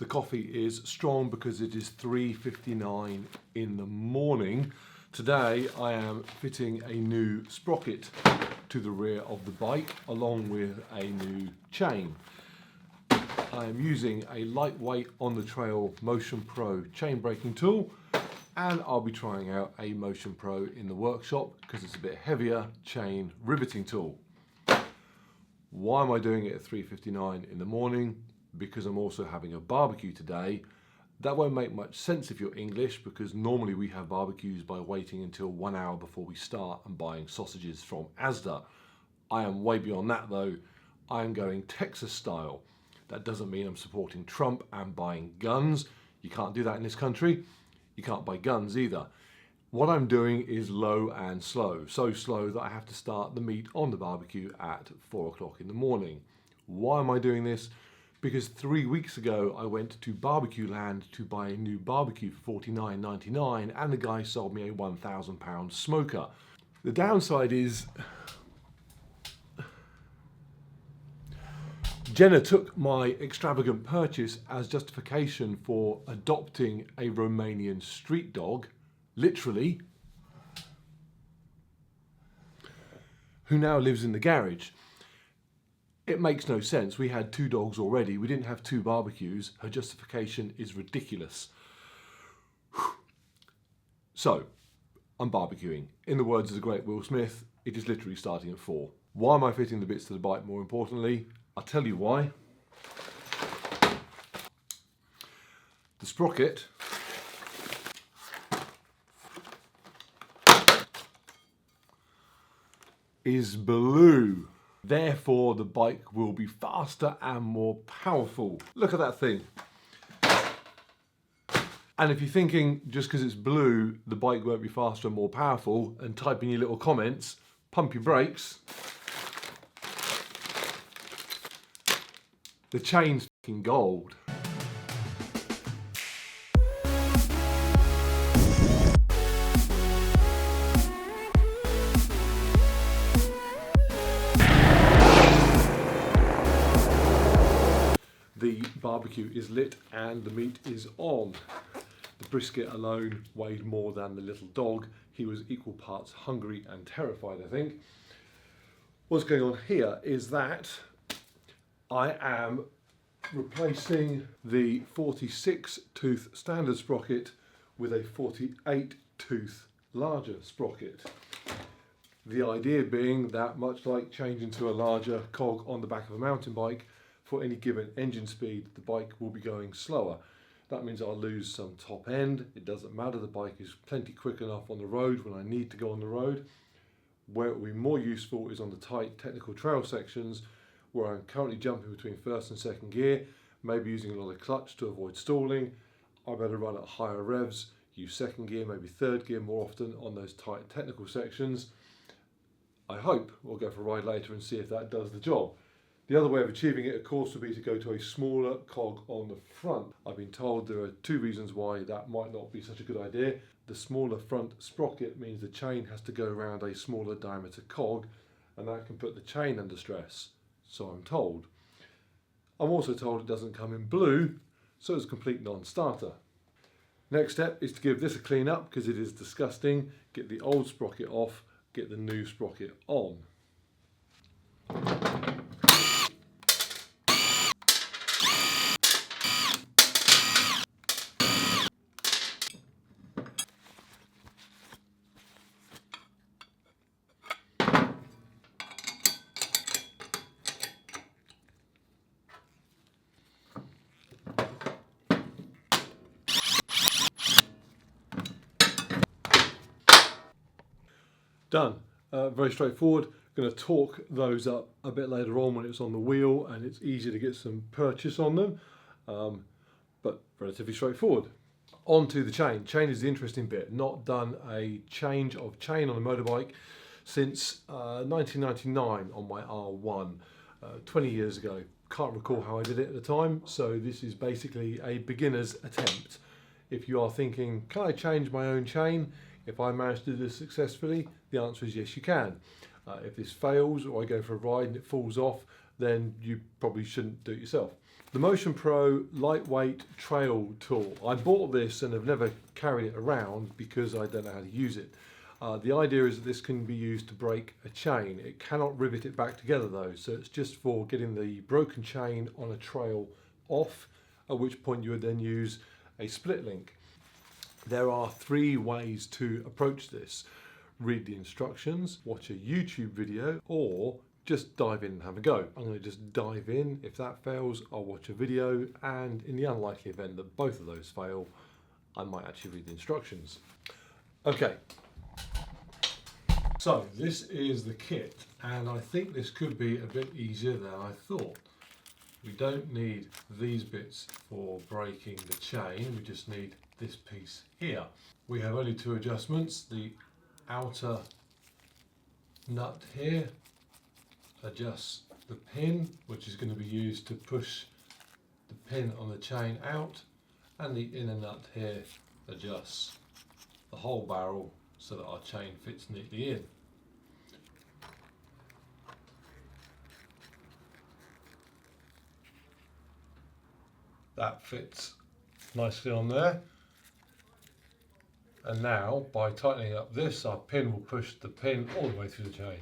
The coffee is strong because it is 3:59 in the morning. Today I am fitting a new sprocket to the rear of the bike along with a new chain. I am using a lightweight on the trail Motion Pro chain braking tool, and I'll be trying out a Motion Pro in the workshop because it's a bit heavier chain riveting tool. Why am I doing it at 3:59 in the morning? Because I'm also having a barbecue today. That won't make much sense if you're English, because normally we have barbecues by waiting until 1 hour before we start and buying sausages from Asda. I am way beyond that though. I am going Texas style. That doesn't mean I'm supporting Trump and buying guns. You can't do that in this country. You can't buy guns either. What I'm doing is low and slow. So slow that I have to start the meat on the barbecue at 4 o'clock in the morning. Why am I doing this? Because 3 weeks ago I went to Barbecue Land to buy a new barbecue for $49.99 and the guy sold me a £1,000 smoker. The downside is Jenna took my extravagant purchase as justification for adopting a Romanian street dog, literally, who now lives in the garage. It makes no sense. We had 2 dogs already. We didn't have 2 barbecues. Her justification is ridiculous. So, I'm barbecuing. In the words of the great Will Smith, it is literally starting at 4. Why am I fitting the bits to the bike more importantly? I'll tell you why. The sprocket is blue. Therefore, the bike will be faster and more powerful. Look at that thing. And if you're thinking just because it's blue, the bike won't be faster and more powerful, and type in your little comments, pump your brakes. The chain's fucking gold. The barbecue is lit and the meat is on. The brisket alone weighed more than the little dog. He was equal parts hungry and terrified, I think. What's going on here is that I am replacing the 46 tooth standard sprocket with a 48 tooth larger sprocket. The idea being that, much like changing to a larger cog on the back of a mountain bike, for any given engine speed, the bike will be going slower. That means I'll lose some top end. It doesn't matter, the bike is plenty quick enough on the road when I need to go on the road. Where it will be more useful is on the tight technical trail sections where I'm currently jumping between first and second gear, maybe using a lot of clutch to avoid stalling. I better run at higher revs, use second gear, maybe third gear more often on those tight technical sections. I hope we'll go for a ride later and see if that does the job. The other way of achieving it, of course, would be to go to a smaller cog on the front. I've been told there are 2 reasons why that might not be such a good idea. The smaller front sprocket means the chain has to go around a smaller diameter cog, and that can put the chain under stress. So I'm told. I'm also told it doesn't come in blue, so it's a complete non-starter. Next step is to give this a clean up because it is disgusting. Get the old sprocket off, get the new sprocket on. Done. Very straightforward. Going to torque those up a bit later on when it's on the wheel and it's easier to get some purchase on them, but relatively straightforward. On to the chain. Chain is the interesting bit. Not done a change of chain on a motorbike since 1999 on my R1, 20 years ago. Can't recall how I did it at the time, so this is basically a beginner's attempt. If you are thinking, can I change my own chain if I manage to do this successfully? The answer is yes, you can. If this fails or I go for a ride and it falls off, then you probably shouldn't do it yourself. The Motion Pro lightweight trail tool. I bought this and have never carried it around because I don't know how to use it. The idea is that this can be used to break a chain. It cannot rivet it back together though, so it's just for getting the broken chain on a trail off, at which point you would then use a split link. There are 3 ways to approach this. Read the instructions, watch a YouTube video, or just dive in and have a go. I'm going to just dive in. If that fails, I'll watch a video, and in the unlikely event that both of those fail, I might actually read the instructions. Okay, so this is the kit, and I think this could be a bit easier than I thought. We don't need these bits for breaking the chain, we just need this piece here. We have only 2 adjustments. The outer nut here adjusts the pin, which is going to be used to push the pin on the chain out, and the inner nut here adjusts the whole barrel so that our chain fits neatly in. That fits nicely on there. And now, by tightening up this, our pin will push the pin all the way through the chain.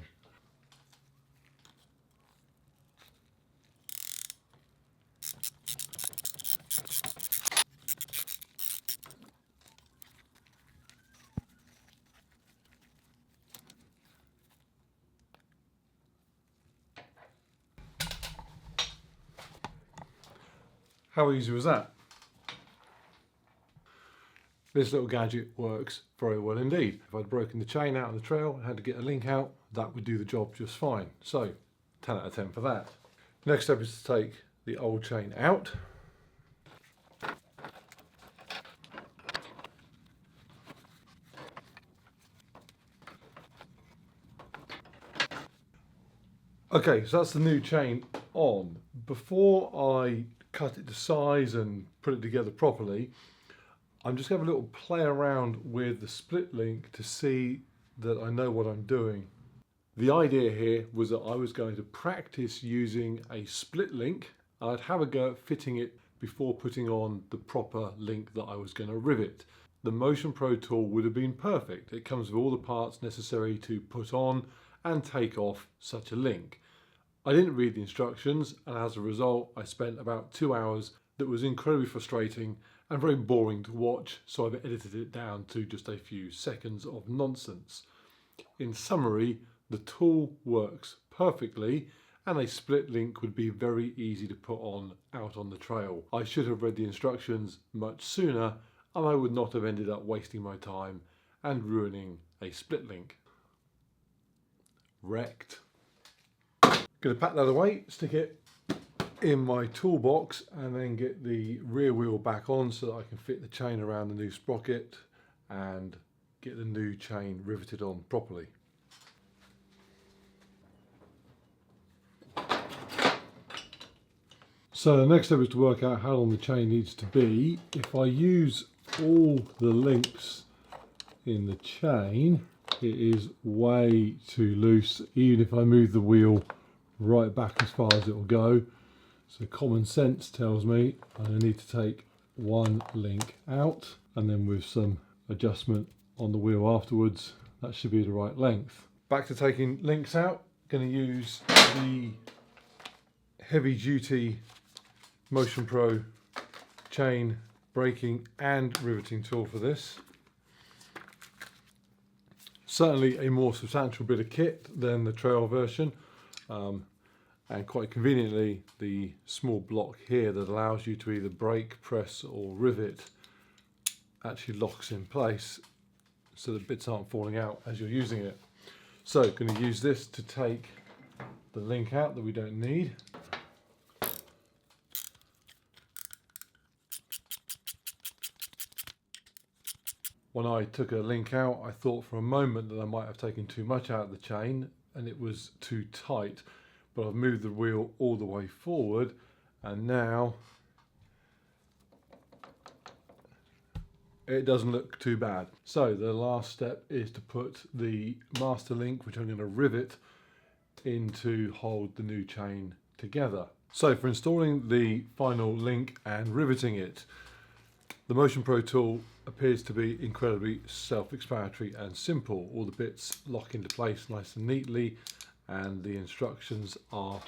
How easy was that? This little gadget works very well indeed. If I'd broken the chain out on the trail and had to get a link out, that would do the job just fine. So, 10 out of 10 for that. Next step is to take the old chain out. Okay, so that's the new chain on. Before I cut it to size and put it together properly, I'm just going to have a little play around with the split link to see that I know what I'm doing. The idea here was that I was going to practice using a split link. I'd have a go at fitting it before putting on the proper link that I was going to rivet. The Motion Pro tool would have been perfect. It comes with all the parts necessary to put on and take off such a link. I didn't read the instructions, and as a result I spent about 2 hours that was incredibly frustrating and very boring to watch, so I've edited it down to just a few seconds of nonsense. In summary, the tool works perfectly and a split link would be very easy to put on out on the trail. I should have read the instructions much sooner and I would not have ended up wasting my time and ruining a split link. Wrecked. Going to pack that away, stick it in my toolbox and then get the rear wheel back on so that I can fit the chain around the new sprocket and get the new chain riveted on properly. So the next step is to work out how long the chain needs to be. If I use all the links in the chain, it is way too loose, even if I move the wheel right back as far as it will go. So common sense tells me I need to take one link out, and then with some adjustment on the wheel afterwards, that should be the right length. Back to taking links out. Going to use the heavy duty Motion Pro chain breaking and riveting tool for this. Certainly a more substantial bit of kit than the trail version. And quite conveniently, the small block here that allows you to either break, press or rivet actually locks in place so that bits aren't falling out as you're using it. So going to use this to take the link out that we don't need. When I took a link out, I thought for a moment that I might have taken too much out of the chain and it was too tight. But I've moved the wheel all the way forward and now it doesn't look too bad. So the last step is to put the master link, which I'm going to rivet in to hold the new chain together. So for installing the final link and riveting it, the Motion Pro tool appears to be incredibly self-explanatory and simple. All the bits lock into place nice and neatly, and the instructions are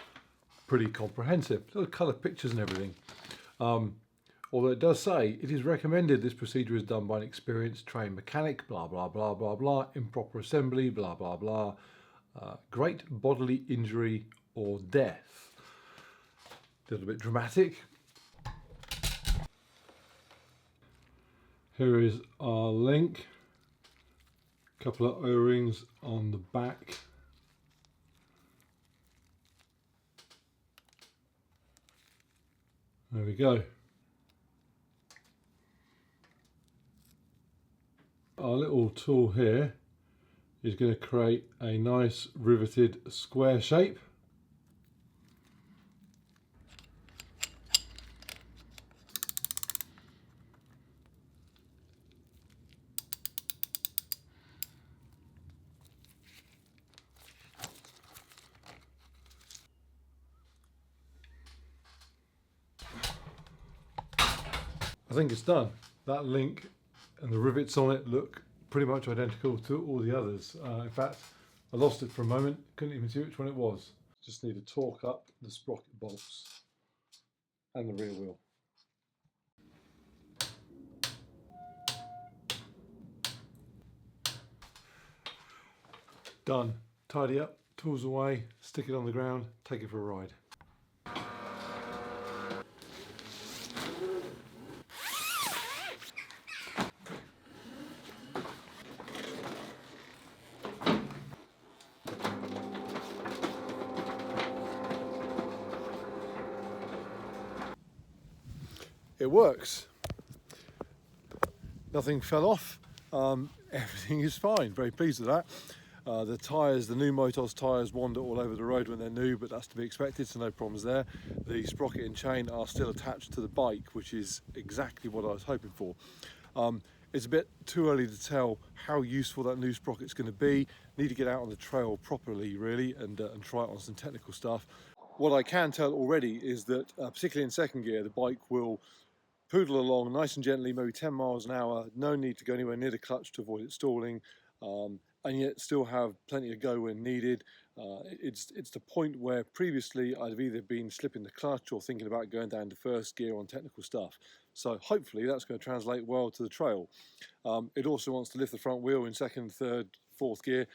pretty comprehensive. Little colour pictures and everything. Although it does say it is recommended this procedure is done by an experienced trained mechanic, blah blah blah blah blah, improper assembly, blah blah blah, great bodily injury or death. A little bit dramatic. Here is our link, a couple of O-rings on the back. There we go. Our little tool here is going to create a nice riveted square shape. I think it's done. That link and the rivets on it look pretty much identical to all the others. In fact, I lost it for a moment, couldn't even see which one it was. Just need to torque up the sprocket bolts and the rear wheel. Done. Tidy up, tools away, stick it on the ground, take it for a ride. It works. Nothing fell off. Everything is fine. Very pleased with that. The tyres, the new Motos tyres, wander all over the road when they're new, but that's to be expected, so no problems there. The sprocket and chain are still attached to the bike, which is exactly what I was hoping for. It's a bit too early to tell how useful that new sprocket's going to be. Need to get out on the trail properly, really, and try it on some technical stuff. What I can tell already is that, particularly in second gear, the bike will poodle along nice and gently, maybe 10 miles an hour, no need to go anywhere near the clutch to avoid it stalling, and yet still have plenty of go when needed. It's the point where previously I'd have either been slipping the clutch or thinking about going down to first gear on technical stuff. So hopefully that's going to translate well to the trail. It also wants to lift the front wheel in second, third, fourth gear,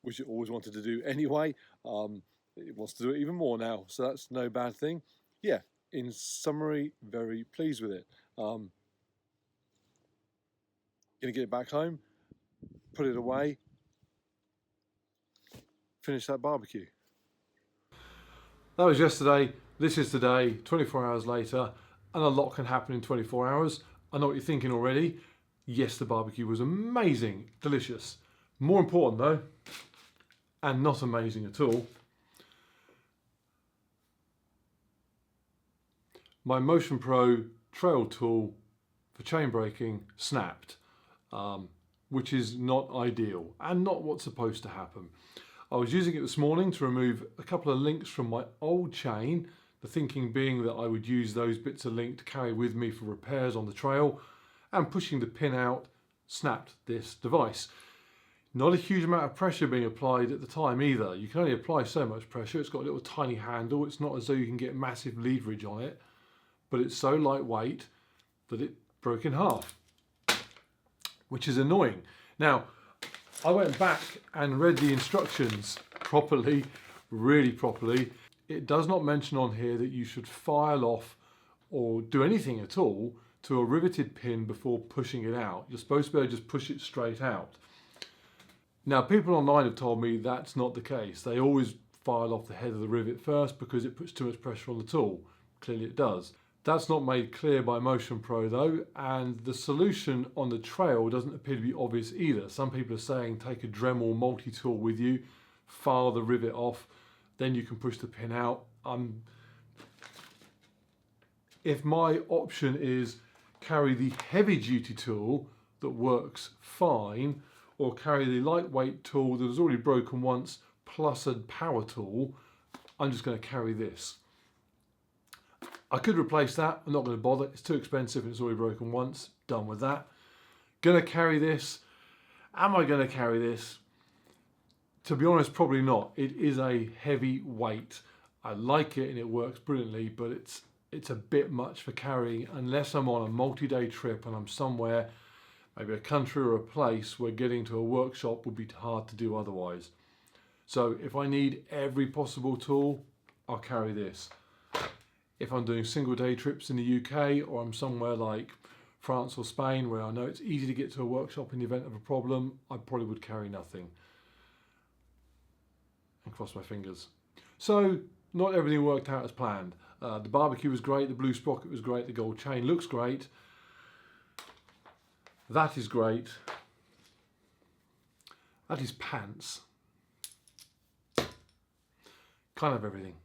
which it always wanted to do anyway. It wants to do it even more now, so that's no bad thing. Yeah. In summary, very pleased with it. Gonna get it back home, put it away, finish that barbecue. That was yesterday, this is today, 24 hours later, and a lot can happen in 24 hours. I know what you're thinking already. Yes, the barbecue was amazing, delicious. More important though, and not amazing at all, my Motion Pro trail tool for chain braking snapped, which is not ideal and not what's supposed to happen. I was using it this morning to remove a couple of links from my old chain, the thinking being that I would use those bits of link to carry with me for repairs on the trail, and pushing the pin out snapped this device. Not a huge amount of pressure being applied at the time either. You can only apply so much pressure. It's got a little tiny handle. It's not as though you can get massive leverage on it, but it's so lightweight that it broke in half, which is annoying. Now, I went back and read the instructions properly, really properly. It does not mention on here that you should file off or do anything at all to a riveted pin before pushing it out. You're supposed to be able to just push it straight out. Now, people online have told me that's not the case. They always file off the head of the rivet first because it puts too much pressure on the tool. Clearly it does. That's not made clear by Motion Pro though, and the solution on the trail doesn't appear to be obvious either. Some people are saying take a Dremel multi-tool with you, file the rivet off, then you can push the pin out. If my option is carry the heavy duty tool that works fine, or carry the lightweight tool that has already broken once plus a power tool, I'm just going to carry this. I could replace that. I'm not going to bother. It's too expensive and it's already broken once. Done with that. Going to carry this. Am I going to carry this? To be honest, probably not. It is a heavy weight. I like it and it works brilliantly, but it's a bit much for carrying unless I'm on a multi-day trip and I'm somewhere, maybe a country or a place where getting to a workshop would be hard to do otherwise. So if I need every possible tool, I'll carry this. If I'm doing single day trips in the UK or I'm somewhere like France or Spain where I know it's easy to get to a workshop in the event of a problem, I probably would carry nothing. And cross my fingers. So not everything worked out as planned. The barbecue was great, the blue sprocket was great, the gold chain looks great. That is great. That is pants. Kind of everything.